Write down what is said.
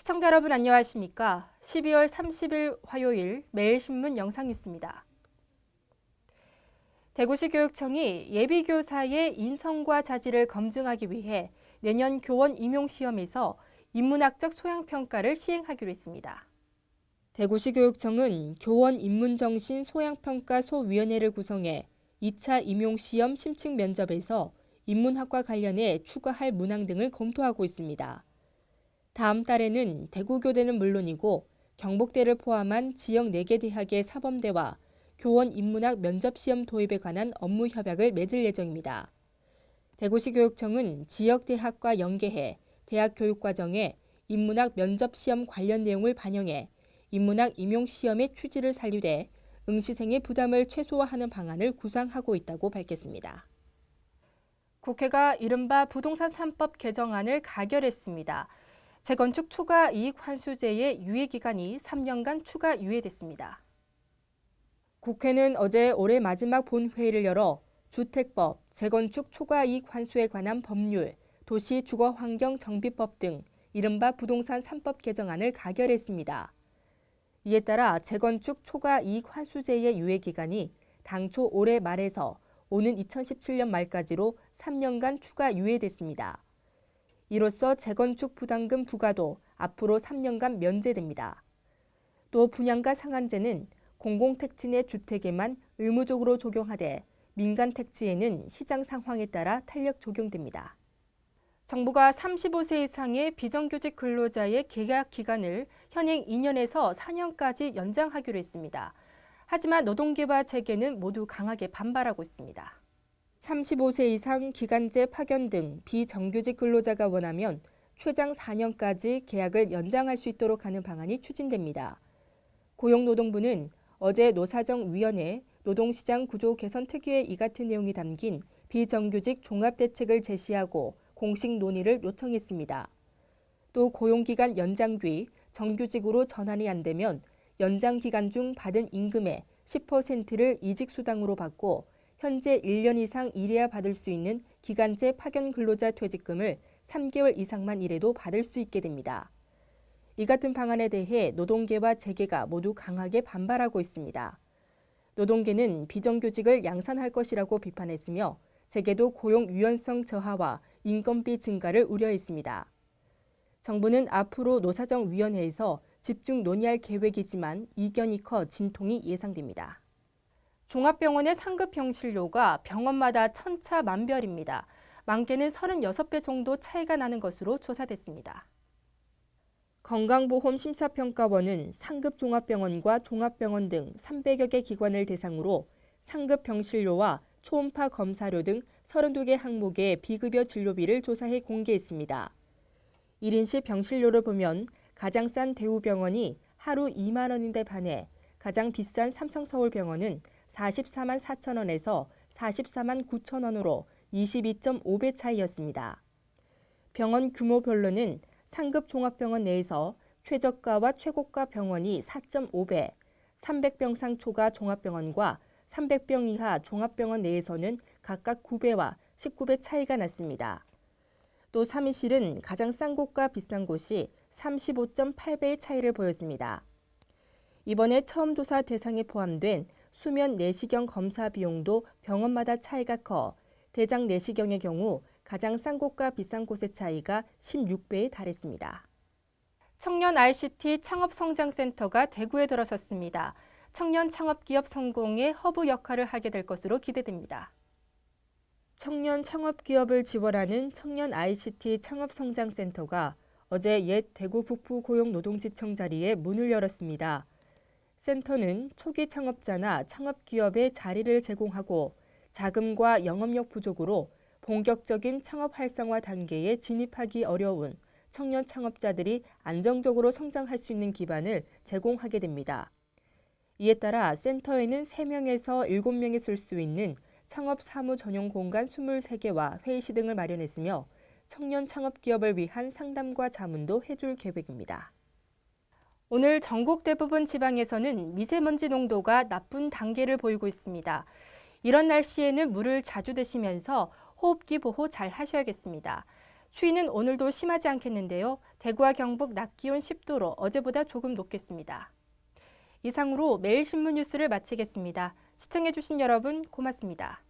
시청자 여러분 안녕하십니까? 12월 30일 화요일 매일신문 영상뉴스입니다. 대구시 교육청이 예비교사의 인성과 자질을 검증하기 위해 내년 교원 임용시험에서 인문학적 소양평가를 시행하기로 했습니다. 대구시 교육청은 교원 인문정신 소양평가 소위원회를 구성해 2차 임용시험 심층 면접에서 인문학과 관련해 추가할 문항 등을 검토하고 있습니다. 다음 달에는 대구교대는 물론이고 경북대를 포함한 지역 4개 대학의 사범대와 교원 인문학 면접시험 도입에 관한 업무 협약을 맺을 예정입니다. 대구시 교육청은 지역 대학과 연계해 대학 교육과정에 인문학 면접시험 관련 내용을 반영해 인문학 임용시험의 취지를 살리되 응시생의 부담을 최소화하는 방안을 구상하고 있다고 밝혔습니다. 국회가 이른바 부동산 3법 개정안을 가결했습니다. 재건축 초과 이익 환수제의 유예기간이 3년간 추가 유예됐습니다. 국회는 어제 올해 마지막 본회의를 열어 주택법, 재건축 초과 이익 환수에 관한 법률, 도시주거환경정비법 등 이른바 부동산 3법 개정안을 가결했습니다. 이에 따라 재건축 초과 이익 환수제의 유예기간이 당초 올해 말에서 오는 2017년 말까지로 3년간 추가 유예됐습니다. 이로써 재건축 부담금 부과도 앞으로 3년간 면제됩니다. 또 분양가 상한제는 공공택지 내 주택에만 의무적으로 적용하되 민간택지에는 시장 상황에 따라 탄력 적용됩니다. 정부가 35세 이상의 비정규직 근로자의 계약 기간을 현행 2년에서 4년까지 연장하기로 했습니다. 하지만 노동계와 재계는 모두 강하게 반발하고 있습니다. 35세 이상 기간제 파견 등 비정규직 근로자가 원하면 최장 4년까지 계약을 연장할 수 있도록 하는 방안이 추진됩니다. 고용노동부는 어제 노사정위원회 노동시장 구조 개선 특위에 이 같은 내용이 담긴 비정규직 종합대책을 제시하고 공식 논의를 요청했습니다. 또 고용기간 연장 뒤 정규직으로 전환이 안 되면 연장 기간 중 받은 임금의 10%를 이직수당으로 받고 현재 1년 이상 일해야 받을 수 있는 기간제 파견 근로자 퇴직금을 3개월 이상만 일해도 받을 수 있게 됩니다. 이 같은 방안에 대해 노동계와 재계가 모두 강하게 반발하고 있습니다. 노동계는 비정규직을 양산할 것이라고 비판했으며 재계도 고용 유연성 저하와 인건비 증가를 우려했습니다. 정부는 앞으로 노사정위원회에서 집중 논의할 계획이지만 이견이 커 진통이 예상됩니다. 종합병원의 상급 병실료가 병원마다 천차만별입니다. 많게는 36배 정도 차이가 나는 것으로 조사됐습니다. 건강보험심사평가원은 상급 종합병원과 종합병원 등 300여 개 기관을 대상으로 상급 병실료와 초음파 검사료 등 32개 항목의 비급여 진료비를 조사해 공개했습니다. 1인실 병실료를 보면 가장 싼 대우병원이 하루 2만 원인데 반해 가장 비싼 삼성서울병원은 44만 4천 원에서 44만 9천 원으로 22.5배 차이였습니다. 병원 규모별로는 상급 종합병원 내에서 최저가와 최고가 병원이 4.5배, 300병상 초과 종합병원과 300병 이하 종합병원 내에서는 각각 9배와 19배 차이가 났습니다. 또 3인실은 가장 싼 곳과 비싼 곳이 35.8배의 차이를 보였습니다. 이번에 처음 조사 대상에 포함된 수면 내시경 검사 비용도 병원마다 차이가 커 대장 내시경의 경우 가장 싼 곳과 비싼 곳의 차이가 16배에 달했습니다. 청년 ICT 창업성장센터가 대구에 들어섰습니다. 청년 창업기업 성공의 허브 역할을 하게 될 것으로 기대됩니다. 청년 창업기업을 지원하는 청년 ICT 창업성장센터가 어제 옛 대구 북부 고용노동지청 자리에 문을 열었습니다. 센터는 초기 창업자나 창업기업에 자리를 제공하고 자금과 영업력 부족으로 본격적인 창업 활성화 단계에 진입하기 어려운 청년 창업자들이 안정적으로 성장할 수 있는 기반을 제공하게 됩니다. 이에 따라 센터에는 3명에서 7명이 쓸 수 있는 창업 사무 전용 공간 23개와 회의실 등을 마련했으며 청년 창업기업을 위한 상담과 자문도 해줄 계획입니다. 오늘 전국 대부분 지방에서는 미세먼지 농도가 나쁜 단계를 보이고 있습니다. 이런 날씨에는 물을 자주 드시면서 호흡기 보호 잘 하셔야겠습니다. 추위는 오늘도 심하지 않겠는데요. 대구와 경북 낮 기온 10도로 어제보다 조금 높겠습니다. 이상으로 매일 신문 뉴스를 마치겠습니다. 시청해주신 여러분 고맙습니다.